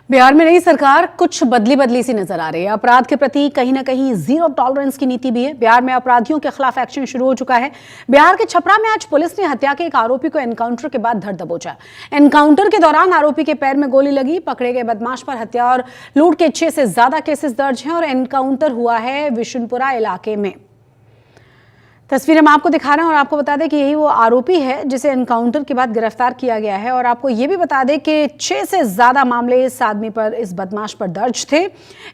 बिहार में नई सरकार कुछ बदली सी नजर आ रही है। अपराध के प्रति कहीं ना कहीं जीरो टॉलरेंस की नीति भी है। बिहार में अपराधियों के खिलाफ एक्शन शुरू हो चुका है। बिहार के छपरा में आज पुलिस ने हत्या के एक आरोपी को एनकाउंटर के बाद धर दबोचा। एनकाउंटर के दौरान आरोपी के पैर में गोली लगी। पकड़े गए बदमाश पर हत्या और लूट के 6 से ज्यादा केसेस दर्ज हैं और एनकाउंटर हुआ है विशुनपुरा इलाके में। तस्वीरें हम आपको दिखा रहे हैं और आपको बता दें कि यही वो आरोपी है जिसे एनकाउंटर के बाद गिरफ्तार किया गया है। और आपको ये भी बता दें कि 6 से ज्यादा मामले इस आदमी पर, इस बदमाश पर दर्ज थे।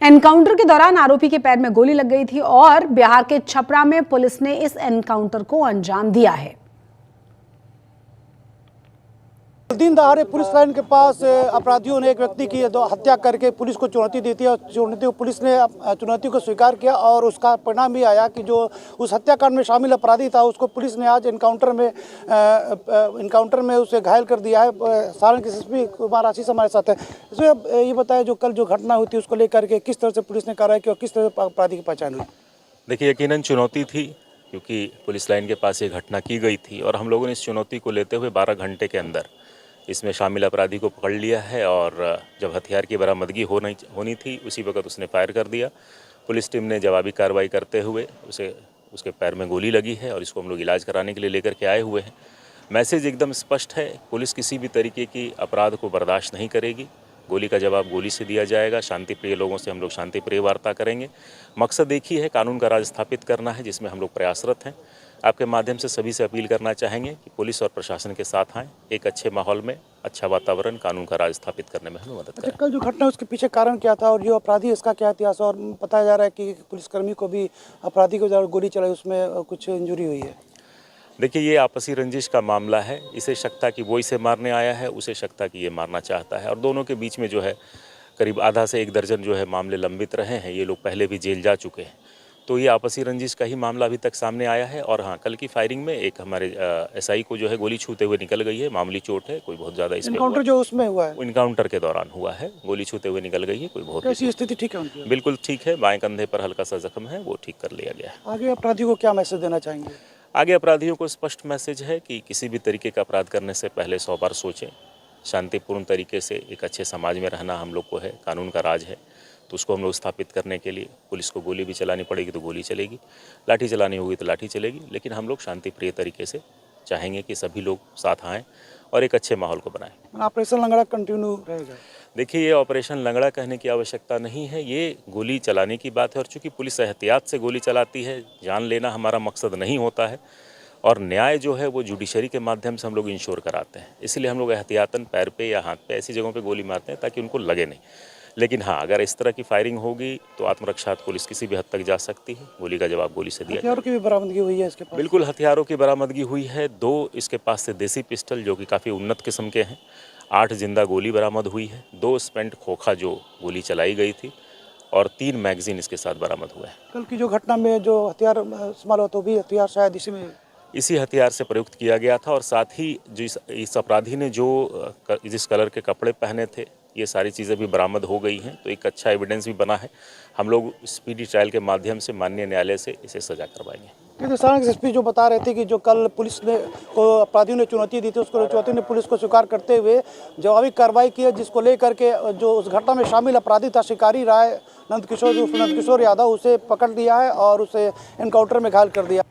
एनकाउंटर के दौरान आरोपी के पैर में गोली लग गई थी और बिहार के छपरा में पुलिस ने इस एनकाउंटर को अंजाम दिया है। दिन दहाड़े पुलिस लाइन के पास अपराधियों ने एक व्यक्ति की हत्या करके पुलिस को चुनौती दी थी और पुलिस ने चुनौती को स्वीकार किया और उसका परिणाम ये आया कि जो उस हत्याकांड में शामिल अपराधी था उसको पुलिस ने आज इनकाउंटर में उसे घायल कर दिया है। सारण के एसपी कुमार आशीष हमारे साथ है। इसमें ये बताया जो कल जो घटना हुई थी उसको लेकर के किस तरह से पुलिस ने कार्रवाई की और किस तरह से अपराधी की पहचान हुई? देखिए, यकीनन चुनौती थी क्योंकि पुलिस लाइन के पास ये घटना की गई थी और हम लोगों ने इस चुनौती को लेते हुए 12 घंटे के अंदर इसमें शामिल अपराधी को पकड़ लिया है। और जब हथियार की बरामदगी होनी थी उसी वक्त उसने फायर कर दिया। पुलिस टीम ने जवाबी कार्रवाई करते हुए उसके पैर में गोली लगी है और इसको हम लोग इलाज कराने के लिए लेकर के आए हुए हैं। मैसेज एकदम स्पष्ट है, पुलिस किसी भी तरीके की अपराध को बर्दाश्त नहीं करेगी। गोली का जवाब गोली से दिया जाएगा। शांतिप्रिय लोगों से हम लोग शांतिप्रिय वार्ता करेंगे। मकसद एक ही है, कानून का राज स्थापित करना है, जिसमें हम लोग प्रयासरत हैं। आपके माध्यम से सभी से अपील करना चाहेंगे कि पुलिस और प्रशासन के साथ आएँ, एक अच्छे माहौल में अच्छा वातावरण, कानून का राज स्थापित करने में हमें मदद करें। कल जो घटना उसके पीछे कारण क्या था और जो अपराधी इसका क्या इतिहास, और बताया जा रहा है कि पुलिसकर्मी को भी अपराधी को जब गोली चलाई उसमें कुछ इंजरी हुई है। देखिए, ये आपसी रंजिश का मामला है। इसे शक था कि वो इसे मारने आया है, उसे शक था कि ये मारना चाहता है और दोनों के बीच में जो है करीब आधा से 1 दर्जन जो है मामले लंबित रहे हैं। ये लोग पहले भी जेल जा चुके हैं, तो ये आपसी रंजिश का ही मामला अभी तक सामने आया है। और हाँ, कल की फायरिंग में एक हमारे एसआई को जो है गोली छूते हुए निकल गई है। मामूली चोट है, कोई बहुत ज़्यादा इसमें एनकाउंटर जो उसमें हुआ है, इनकाउंटर के दौरान हुआ है, गोली छूते हुए निकल गई है। कोई बहुत कैसी स्थिति ठीक है उनकी? बिल्कुल ठीक है, बाएं कंधे पर हल्का सा जख्म है, वो ठीक कर लिया गया है। आगे अपराधियों को क्या मैसेज देना चाहेंगे? आगे अपराधियों को स्पष्ट मैसेज है कि किसी भी तरीके का अपराध करने से पहले 100 बार सोचें। शांतिपूर्ण तरीके से एक अच्छे समाज में रहना हम लोग को है, कानून का राज है, तो उसको हम लोग स्थापित करने के लिए पुलिस को गोली भी चलानी पड़ेगी तो गोली चलेगी, लाठी चलानी होगी तो लाठी चलेगी, लेकिन हम लोग शांतिप्रिय तरीके से चाहेंगे कि सभी लोग साथ आएँ और एक अच्छे माहौल को बनाएं। ऑपरेशन लंगड़ा कंटिन्यू रहेगा? देखिए, ये ऑपरेशन लंगड़ा कहने की आवश्यकता नहीं है, ये गोली चलाने की बात है। और चूंकि पुलिस एहतियात से गोली चलाती है, जान लेना हमारा मकसद नहीं होता है और न्याय जो है वो जुडिशरी के माध्यम से हम लोग इंश्योर कराते हैं। इसलिए हम लोग एहतियातन पैर पे या हाथ पे ऐसी जगहों पे गोली मारते हैं ताकि उनको लगे नहीं। लेकिन हाँ, अगर इस तरह की फायरिंग होगी तो आत्मरक्षा पुलिस किसी भी हद तक जा सकती है। गोली का जवाब गोली से दिया। हथियारों की भी बरामदगी हुई है इसके पास? बिल्कुल, हथियारों की बरामदगी हुई है। 2 इसके पास से देसी पिस्टल जो कि काफ़ी उन्नत किस्म के हैं, 8 जिंदा गोली बरामद हुई है, 2 स्पेंट खोखा जो गोली चलाई गई थी और 3 मैगजीन इसके साथ बरामद हुए हैं। कल की जो घटना में जो हथियार इस्तेमाल हुआ तो भी हथियार शायद इसी हथियार से प्रयुक्त किया गया था। और साथ ही जो इस अपराधी ने जिस कलर के कपड़े पहने थे, ये सारी चीज़ें भी बरामद हो गई हैं, तो एक अच्छा एविडेंस भी बना है। हम लोग स्पीडी ट्रायल के माध्यम से माननीय न्यायालय से इसे सजा करवाएंगे। सारण के एसपी जो बता रहे थे कि जो कल पुलिस ने को अपराधियों ने चुनौती दी थी, उसको चुनौती ने पुलिस को स्वीकार करते हुए जवाबी कार्रवाई की है, जिसको लेकर के जो उस घटना में शामिल अपराधी था शिकारी राय नंदकिशोर यादव, उसे पकड़ लिया है और उसे एनकाउंटर में घायल कर दिया।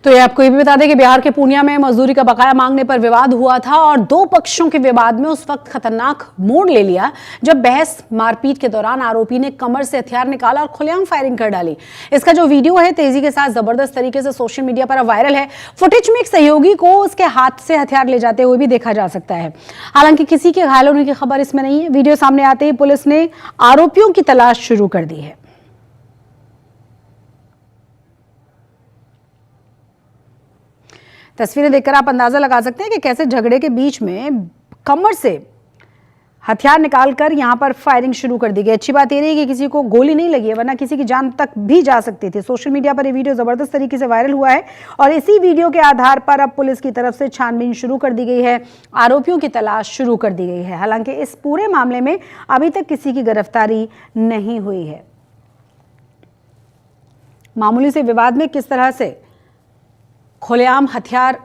तो ये आपको ये भी बता दें कि बिहार के पूर्णिया में मजदूरी का बकाया मांगने पर विवाद हुआ था और 2 पक्षों के विवाद में उस वक्त खतरनाक मोड़ ले लिया जब बहस मारपीट के दौरान आरोपी ने कमर से हथियार निकाला और खुलेआम फायरिंग कर डाली। इसका जो वीडियो है तेजी के साथ जबरदस्त तरीके से सोशल मीडिया पर वायरल है। फुटेज में एक सहयोगी को उसके हाथ से हथियार ले जाते हुए भी देखा जा सकता है। हालांकि किसी के घायल होने की खबर इसमें नहीं है। वीडियो सामने आते ही पुलिस ने आरोपियों की तलाश शुरू कर दी है। तस्वीरें देखकर आप अंदाजा लगा सकते हैं कि कैसे झगड़े के बीच में कमर से हथियार निकालकर यहां पर फायरिंग शुरू कर दी गई। अच्छी बात यह रही कि किसी को गोली नहीं लगी है, वरना किसी की जान तक भी जा सकती थी। सोशल मीडिया पर यह वीडियो जबरदस्त तरीके से वायरल हुआ है और इसी वीडियो के आधार पर अब पुलिस की तरफ से छानबीन शुरू कर दी गई है, आरोपियों की तलाश शुरू कर दी गई है। हालांकि इस पूरे मामले में अभी तक किसी की गिरफ्तारी नहीं हुई है। मामूली से विवाद में किस तरह से खुलेआम हथियार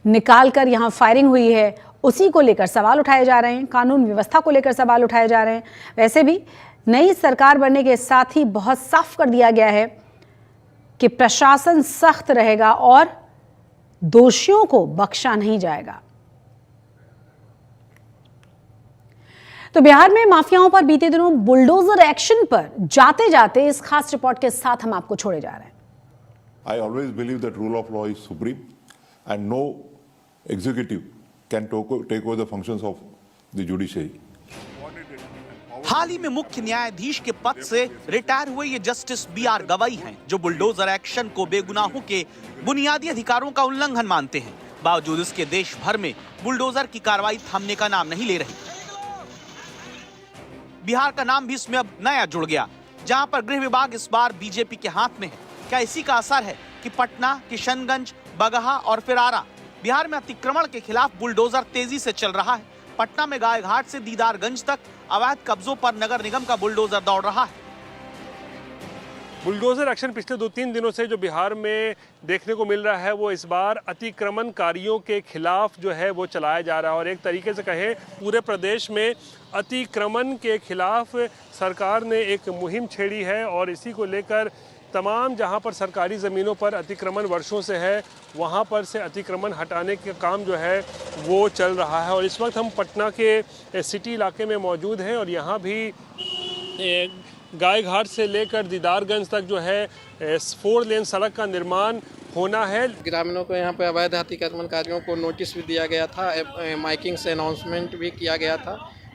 निकाल कर यहाँ फायरिंग हुई है, उसी को लेकर सवाल उठाए जा रहे हैं। कानून व्यवस्था को लेकर सवाल उठाए जा रहे हैं। वैसे भी नई सरकार बनने के साथ ही बहुत साफ कर दिया गया है कि प्रशासन सख्त रहेगा और दोषियों को बख्शा नहीं जाएगा। तो बिहार में माफियाओं पर बीते दिनों बुलडोजर एक्शन पर जाते जाते इस खास रिपोर्ट के साथ हम आपको छोड़े जा रहे हैं। I always believe that rule of law is supreme and no executive can take over the functions of the judiciary. हाल ही में मुख्य न्यायाधीश के पद से रिटायर हुए ये जस्टिस B.R. गवई हैं, जो बुलडोजर एक्शन को बेगुनाहों के बुनियादी अधिकारों का उल्लंघन मानते हैं। बावजूद इसके देश भर में बुलडोजर की कार्रवाई थमने का नाम नहीं ले रही। बिहार का नाम भी इसमें अब नया जुड़ गया, जहां पर गृह विभाग इस बार बीजेपी के हाथ में है। क्या इसी का असर है कि पटना, किशनगंज, बगहा और फिर आरा बिहार में अतिक्रमण के खिलाफ बुलडोजर तेजी से चल रहा है। पटना में गायघाट से दीदारगंज तक अवैध कब्जों पर नगर निगम का बुलडोजर दौड़ रहा है। बुलडोजर एक्शन पिछले 2-3 दिनों से जो बिहार में देखने को मिल रहा है, वो इस बार अतिक्रमणकारियों के खिलाफ जो है वो चलाया जा रहा है। और एक तरीके से कहें, पूरे प्रदेश में अतिक्रमण के खिलाफ सरकार ने एक मुहिम छेड़ी है और इसी को लेकर तमाम जहां पर सरकारी ज़मीनों पर अतिक्रमण वर्षों से है, वहां पर से अतिक्रमण हटाने का काम जो है वो चल रहा है। और इस वक्त हम पटना के सिटी इलाके में मौजूद हैं और यहाँ भी गायघाट से लेकर दीदारगंज तक जो है 4 लेन सड़क का निर्माण होना है। ग्रामीणों को यहाँ पे अवैध अतिक्रमणकारियों को नोटिस भी दिया गया था, माइकिंग से अनाउंसमेंट भी किया गया था,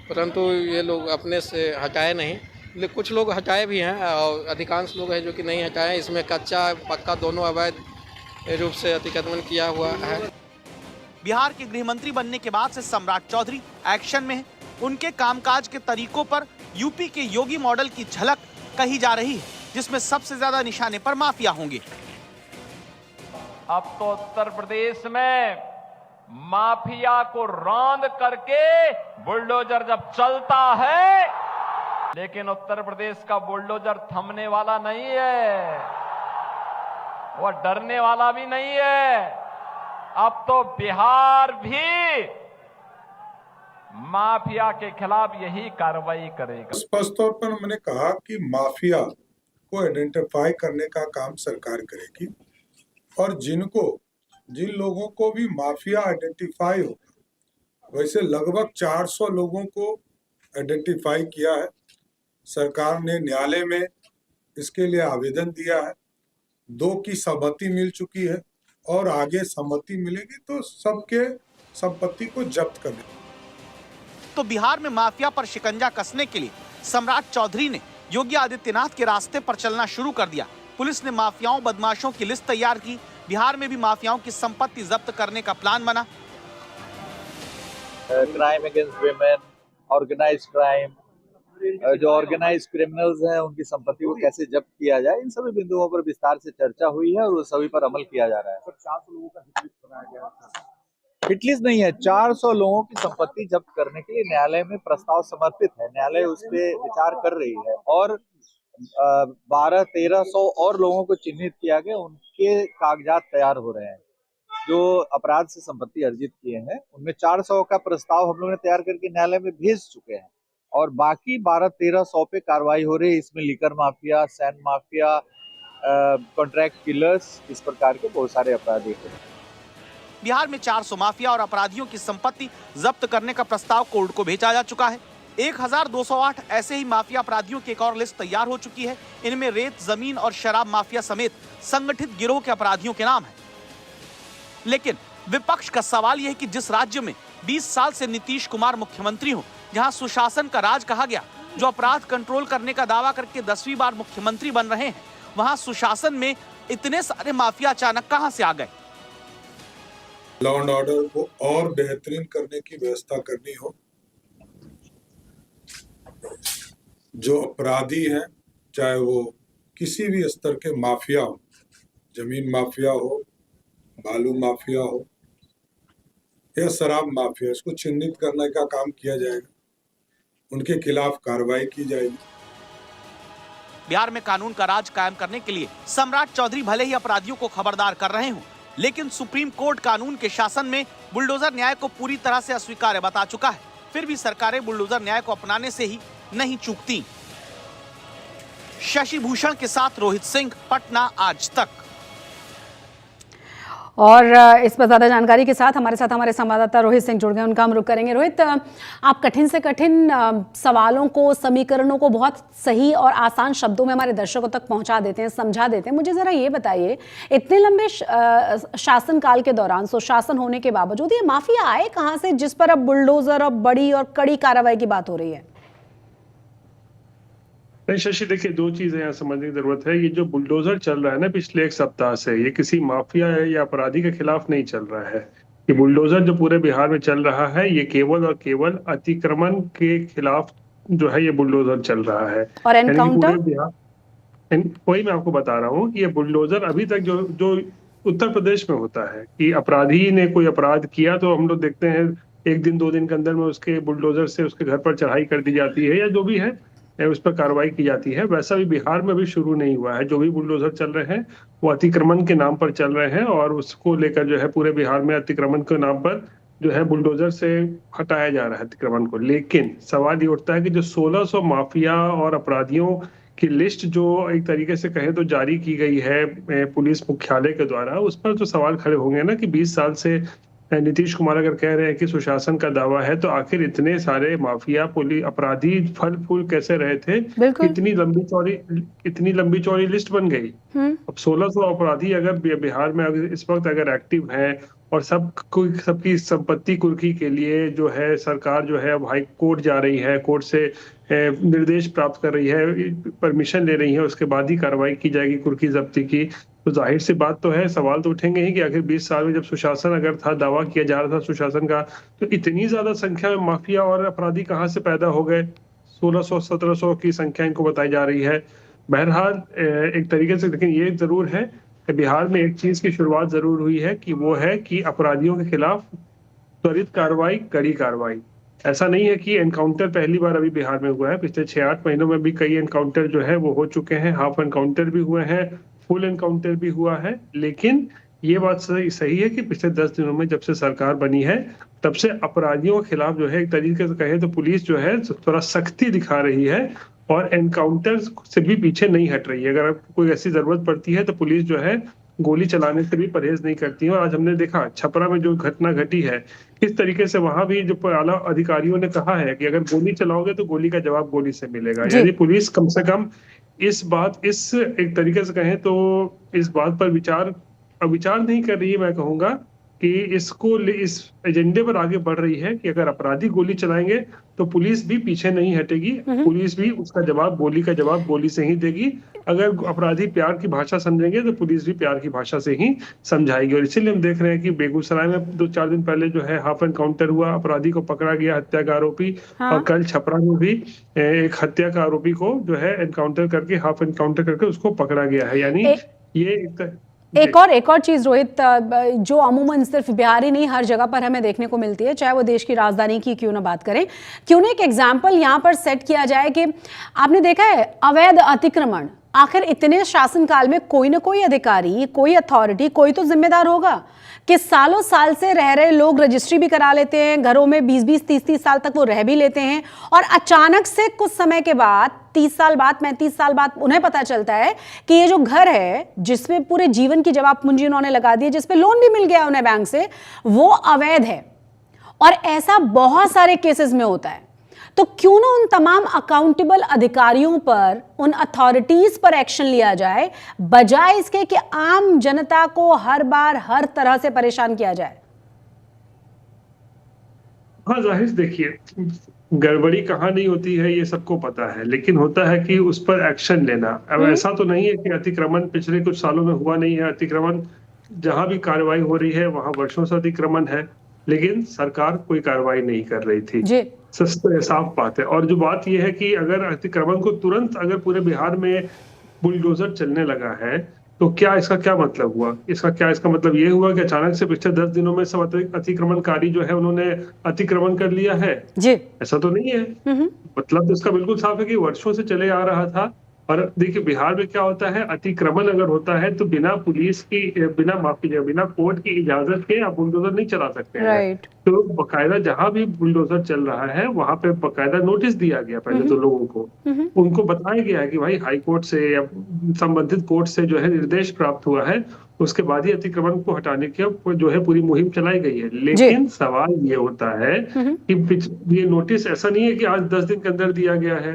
परंतु ये लोग अपने से हटाए नहीं। कुछ लोग हटाए भी हैं और अधिकांश लोग हैं जो कि नहीं हटाए। इसमें कच्चा पक्का दोनों अवैध रूप से अतिक्रमण किया हुआ है। बिहार के गृह मंत्री बनने के बाद से सम्राट चौधरी एक्शन में है। उनके कामकाज के तरीकों पर यूपी के योगी मॉडल की झलक कही जा रही है, जिसमें सबसे ज्यादा निशाने पर माफिया होंगे। अब तो उत्तर प्रदेश में माफिया को रौंद करके बुलडोजर जब चलता है, लेकिन उत्तर प्रदेश का बुलडोजर थमने वाला नहीं है, वह डरने वाला भी नहीं है। अब तो बिहार भी माफिया के खिलाफ यही कार्रवाई करेगा। स्पष्ट तौर पर मैंने कहा कि माफिया को आइडेंटिफाई करने का काम सरकार करेगी और जिन लोगों को भी माफिया आइडेंटिफाई होगा, वैसे लगभग 400 लोगों को आइडेंटिफाई किया है। सरकार ने न्यायालय में इसके लिए आवेदन दिया है। 2 की सहमति मिल चुकी है और आगे सहमति मिलेगी तो सबके संपत्ति को जब्त कर देंगे। तो बिहार में माफिया पर शिकंजा कसने के लिए सम्राट चौधरी ने योगी आदित्यनाथ के रास्ते पर चलना शुरू कर दिया। पुलिस ने माफियाओं बदमाशों की लिस्ट तैयार की। बिहार में भी माफियाओं की संपत्ति जब्त करने का प्लान बना। Crime against women, organised crime, जो ऑर्गेनाइज्ड क्रिमिनल्स हैं उनकी संपत्ति को कैसे जब्त किया जाए, इन सभी बिंदुओं पर विस्तार से चर्चा हुई है और वो सभी पर अमल किया जा रहा है। 400 लोगों का हिटलिस्ट बनाया गया। हिटलिस्ट नहीं है, 400 लोगों की संपत्ति जब्त करने के लिए न्यायालय में प्रस्ताव समर्पित है। न्यायालय उस पर विचार कर रही है और 1200-1300 और लोगों को चिन्हित किया गया, उनके कागजात तैयार हो रहे हैं जो अपराध से संपत्ति अर्जित किए हैं। उनमें 400 का प्रस्ताव हम लोग ने तैयार करके न्यायालय में भेज चुके हैं और बाकी 1200-1300 पे कार्रवाई हो रही है। इसमें liquor mafia, sand mafia, contract killers, इस प्रकार के बहुत सारे अपराधी हैं। बिहार में 400 माफिया और अपराधियों की संपत्ति जब्त करने का प्रस्ताव कोर्ट को भेजा जा चुका है। 1208 ऐसे ही माफिया अपराधियों की एक और लिस्ट तैयार हो चुकी है। इनमें रेत, जमीन और शराब माफिया समेत संगठित गिरोह के अपराधियों के नाम हैं। लेकिन विपक्ष का सवाल यह है कि जिस राज्य में 20 साल से नीतीश कुमार मुख्यमंत्री हो, जहां सुशासन का राज कहा गया, जो अपराध कंट्रोल करने का दावा करके 10वीं बार मुख्यमंत्री बन रहे हैं, वहां सुशासन में इतने सारे माफिया अचानक कहां से आ गए? लॉ एंड ऑर्डर को और बेहतरीन करने की व्यवस्था करनी हो। जो अपराधी हैं, चाहे वो किसी भी स्तर के माफिया हो, जमीन माफिया हो, बालू माफिया हो या शराब माफिया, इसको चिन्हित करने का काम किया जाएगा। उनके खिलाफ कार्रवाई की जाएगी। बिहार में कानून का राज कायम करने के लिए सम्राट चौधरी भले ही अपराधियों को खबरदार कर रहे हों, लेकिन सुप्रीम कोर्ट कानून के शासन में बुलडोजर न्याय को पूरी तरह से अस्वीकार्य बता चुका है। फिर भी सरकारें बुलडोजर न्याय को अपनाने से ही नहीं चूकती। शशि भूषण के साथ रोहित सिंह, पटना आज तक। और इस पर ज्यादा जानकारी के साथ हमारे संवाददाता रोहित सिंह जुड़ गए, उनका हम रुख करेंगे। रोहित, आप कठिन से कठिन सवालों को, समीकरणों को बहुत सही और आसान शब्दों में हमारे दर्शकों तक पहुंचा देते हैं, समझा देते हैं। मुझे जरा ये बताइए, इतने लंबे शासनकाल के दौरान, सुशासन होने के बावजूद ये माफिया आए कहां से, जिस पर अब बुलडोजर और बड़ी और कड़ी कार्रवाई की बात हो रही है? नहीं शशि, देखिए दो चीजें यहाँ समझने की जरूरत है। ये जो बुलडोजर चल रहा है ना पिछले एक सप्ताह से, ये किसी माफिया या अपराधी के खिलाफ नहीं चल रहा है। ये बुलडोजर जो पूरे बिहार में चल रहा है, ये केवल और केवल अतिक्रमण के खिलाफ जो है ये बुलडोजर चल रहा है। और एनकाउंटर, वही मैं आपको बता रहा हूँ कि ये बुलडोजर अभी तक जो उत्तर प्रदेश में होता है कि अपराधी ने कोई अपराध किया तो हम लोग देखते हैं 1 दिन 2 दिन के अंदर में उसके बुलडोजर से उसके घर पर चढ़ाई कर दी जाती है या जो भी है उस पर कार्रवाई की जाती है। वैसा भी बिहार में भी शुरू नहीं हुआ है। जो भी बुलडोजर चल रहे हैं वो अतिक्रमण के नाम पर चल रहे हैं और उसको लेकर जो है पूरे बिहार में अतिक्रमण के नाम पर जो है बुलडोजर से हटाया जा रहा है अतिक्रमण को। लेकिन सवाल ये उठता है कि जो 1600 माफिया और अपराधियों की लिस्ट जो एक तरीके से कहें तो जारी की गई है पुलिस मुख्यालय के द्वारा, उस पर तो सवाल खड़े होंगे ना कि 20 साल से नीतीश कुमार अगर कह रहे हैं कि सुशासन का दावा है, तो आखिर इतने सारे माफिया पुलिस अपराधी फल फूल कैसे रहे थे? इतनी लंबी चौड़ी लिस्ट बन गई। अब 1600 अपराधी अगर बिहार में इस वक्त अगर एक्टिव हैं और सबकी संपत्ति कुर्की के लिए जो है सरकार जो है अब हाई कोर्ट जा रही है, कोर्ट से निर्देश प्राप्त कर रही है, परमिशन ले रही है, उसके बाद ही कार्रवाई की जाएगी कुर्की जब्ती की। तो जाहिर सी बात तो है, सवाल तो उठेंगे ही कि आखिर 20 साल में जब सुशासन अगर था, दावा किया जा रहा था सुशासन का, तो इतनी ज्यादा संख्या में माफिया और अपराधी कहाँ से पैदा हो गए? 1600-1700 की संख्या इनको बताई जा रही है। बहरहाल एक तरीके से, लेकिन ये जरूर है कि बिहार में एक चीज की शुरुआत जरूर हुई है कि वो है कि अपराधियों के खिलाफ त्वरित कार्रवाई, कड़ी कार्रवाई। ऐसा नहीं है कि एनकाउंटर पहली बार अभी बिहार में हुआ है। पिछले 6-8 महीनों में भी कई एनकाउंटर जो है वो हो चुके हैं, हाफ एनकाउंटर भी हुए हैं, फुल एनकाउंटर भी हुआ है। लेकिन ये बात सही है कि पिछले 10 दिनों में जब से सरकार बनी है तब से अपराधियों के खिलाफ जो है एक तरीके से कहे तो पुलिस जो है थोड़ा सख्ती दिखा रही है और एनकाउंटर से भी पीछे नहीं हट रही है। अगर कोई ऐसी जरूरत पड़ती है तो पुलिस जो है गोली चलाने से भी परहेज नहीं करती है। और आज हमने देखा छपरा में जो घटना घटी है, किस तरीके से वहां भी जो आला अधिकारियों ने कहा है कि अगर गोली चलाओगे तो गोली का जवाब गोली से मिलेगा। यानी पुलिस कम से कम इस एक तरीके से कहें तो इस बात पर विचार नहीं कर रही है। मैं कहूंगा कि इस एजेंडे पर आगे बढ़ रही है कि अगर अपराधी गोली चलाएंगे तो पुलिस भी पीछे नहीं हटेगी, पुलिस भी उसका जवाब गोली से ही देगी। अगर अपराधी प्यार की भाषा समझेंगे तो पुलिस भी प्यार की भाषा से ही समझाएगी। और इसीलिए हम देख रहे हैं कि बेगूसराय में 2-4 दिन पहले जो है हाफ एनकाउंटर हुआ, अपराधी को पकड़ा गया, हत्या का आरोपी। और कल छपरा में भी एक हत्या का आरोपी को जो है हाफ एनकाउंटर करके उसको पकड़ा गया है। यानी ये एक और चीज रोहित, जो अमूमन सिर्फ बिहार ही नहीं हर जगह पर हमें देखने को मिलती है, चाहे वो देश की राजधानी की क्यों ना बात करें, क्यों ना एक एग्जाम्पल यहाँ पर सेट किया जाए कि आपने देखा है अवैध अतिक्रमण, आखिर इतने शासनकाल में कोई ना कोई अधिकारी, कोई अथॉरिटी, कोई तो जिम्मेदार होगा कि सालों साल से रह रहे लोग रजिस्ट्री भी करा लेते हैं, घरों में 20-20, 30-30 साल तक वो रह भी लेते हैं और अचानक से कुछ समय के बाद 30 साल बाद, 35 साल बाद उन्हें पता चलता है कि ये जो घर है जिसमें पूरे जीवन की जवाब पूंजी उन्होंने लगा दी है, जिसपे लोन भी मिल गया उन्हें बैंक से, वो अवैध है। और ऐसा बहुत सारे केसेस में होता है। तो क्यों ना उन तमाम अकाउंटेबल अधिकारियों पर, उन अथॉरिटीज पर एक्शन लिया जाए, बजाय इसके कि आम जनता को हर बार हर तरह से परेशान किया जाए। हाँ, जाहिर देखिए गड़बड़ी कहाँ नहीं होती है ये सबको पता है, लेकिन होता है कि उस पर एक्शन लेना। अब ऐसा तो नहीं है कि अतिक्रमण पिछले कुछ सालों में हुआ नहीं है। अतिक्रमण जहां भी कार्रवाई हो रही है वहां वर्षों से अतिक्रमण है, लेकिन सरकार कोई कार्रवाई नहीं कर रही थी। साफ बात है। और जो बात यह है कि अगर अतिक्रमण को तुरंत अगर पूरे बिहार में बुलडोजर चलने लगा है तो क्या इसका क्या मतलब हुआ? इसका मतलब ये हुआ कि अचानक से पिछले 10 दिनों में सब अतिक्रमणकारी जो है उन्होंने अतिक्रमण कर लिया है? जी ऐसा तो नहीं है। मतलब तो इसका बिल्कुल साफ है कि वर्षों से चले आ रहा था और देखिए बिहार में क्या होता है, अतिक्रमण अगर होता है तो बिना पुलिस की, बिना माफी बिना कोर्ट की इजाजत के आप बुलडोजर नहीं चला सकते हैं। राइट। तो बकायदा जहां भी बुलडोजर चल रहा है वहां पे बकायदा नोटिस दिया गया पहले तो लोगों को, उनको बताया गया है कि भाई हाई कोर्ट से या संबंधित कोर्ट से जो है निर्देश प्राप्त हुआ है, उसके बाद ही अतिक्रमण को हटाने की जो है पूरी मुहिम चलाई गई है। लेकिन सवाल ये होता है कि ये नोटिस ऐसा नहीं है कि आज 10 दिन के अंदर दिया गया है,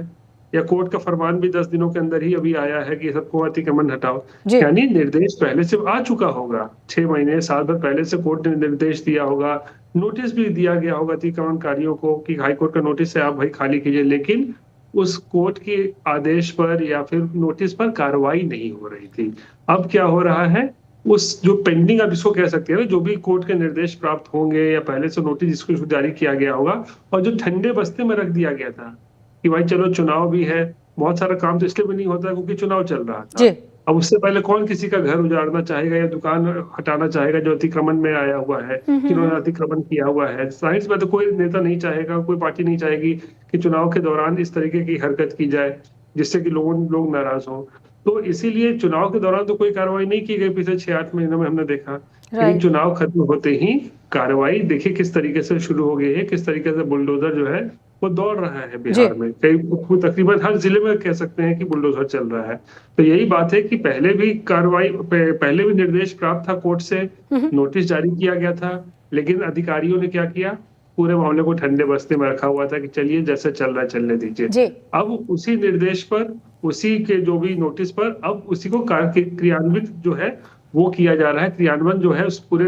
या कोर्ट का फरमान भी 10 दिनों के अंदर ही अभी आया है कि सबको अतिक्रमण हटाओ। यानी निर्देश पहले से आ चुका होगा, 6 महीने साल भर पहले से कोर्ट ने निर्देश दिया होगा, नोटिस भी दिया गया होगा अतिक्रमणकारियों को कि हाई कोर्ट का नोटिस है आप भाई खाली कीजिए, लेकिन उस कोर्ट के आदेश पर या फिर नोटिस पर कार्रवाई नहीं हो रही थी। अब क्या हो रहा है, उस जो पेंडिंग आप इसको कह सकते हैं, जो भी कोर्ट के निर्देश प्राप्त होंगे या पहले से नोटिस जिसको जारी किया गया होगा, और जो ठंडे बस्ते में रख दिया गया था कि भाई चलो चुनाव भी है, बहुत सारा काम तो इसलिए भी नहीं होता क्योंकि चुनाव चल रहा था। अब उससे पहले कौन किसी का घर उजाड़ना चाहेगा या दुकान हटाना चाहेगा जो अतिक्रमण में आया हुआ है, जिन्होंने अतिक्रमण किया हुआ है। साइंस में तो कोई नेता नहीं चाहेगा, कोई पार्टी नहीं चाहेगी कि चुनाव के दौरान इस तरीके की हरकत की जाए जिससे कि लोग नाराज हों। तो इसीलिए चुनाव के दौरान तो कोई कार्रवाई नहीं की गई पिछले 6-8 महीनों में हमने देखा, लेकिन चुनाव खत्म होते ही कार्रवाई देखिए किस तरीके से शुरू हो गई है, किस तरीके से बुलडोजर जो है वो दौड़ रहा है बिहार में। कई तकरीबन हर जिले में कह सकते हैं कि बुलडोजर चल रहा है। तो यही बात है कि पहले भी पहले भी निर्देश प्राप्त था कोर्ट से, नोटिस जारी किया गया था, लेकिन अधिकारियों ने क्या किया, पूरे मामले को ठंडे बस्ते में रखा हुआ था कि चलिए जैसे चल रहा है चलने दीजिए। अब उसी निर्देश पर, उसी के जो भी नोटिस पर, अब उसी को क्रियान्वित जो है वो किया जा रहा है, क्रियान्वयन जो है उस पूरे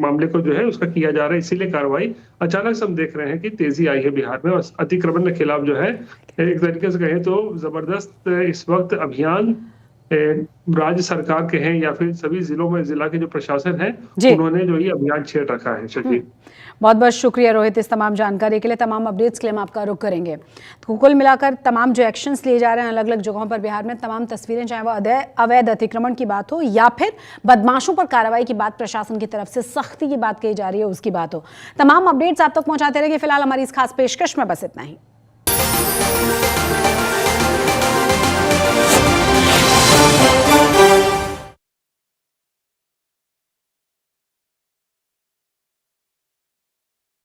मामले को जो है उसका किया जा रहा है। इसीलिए कार्रवाई अचानक से हम देख रहे हैं कि तेजी आई है बिहार में, और अतिक्रमण के खिलाफ जो है एक तरीके से कहें तो जबरदस्त इस वक्त अभियान राज्य सरकार के हैं या फिर सभी जिलों में जिला के जो प्रशासन है उन्होंने जो ये अभियान छेड़ रखा है। बहुत बहुत शुक्रिया रोहित इस तमाम जानकारी के लिए, तमाम अपडेट्स के लिए हम आपका रुख करेंगे। तो कुल मिलाकर तमाम जो एक्शंस लिए जा रहे हैं अलग अलग जगहों पर बिहार में, तमाम तस्वीरें चाहे वो अवैध अतिक्रमण की बात हो या फिर बदमाशों पर कार्रवाई की बात, प्रशासन की तरफ से सख्ती की बात कही जा रही है उसकी बात हो, तमाम अपडेट्स आप तक पहुंचाते रहेंगे। फिलहाल हमारी इस खास पेशकश में बस इतना ही।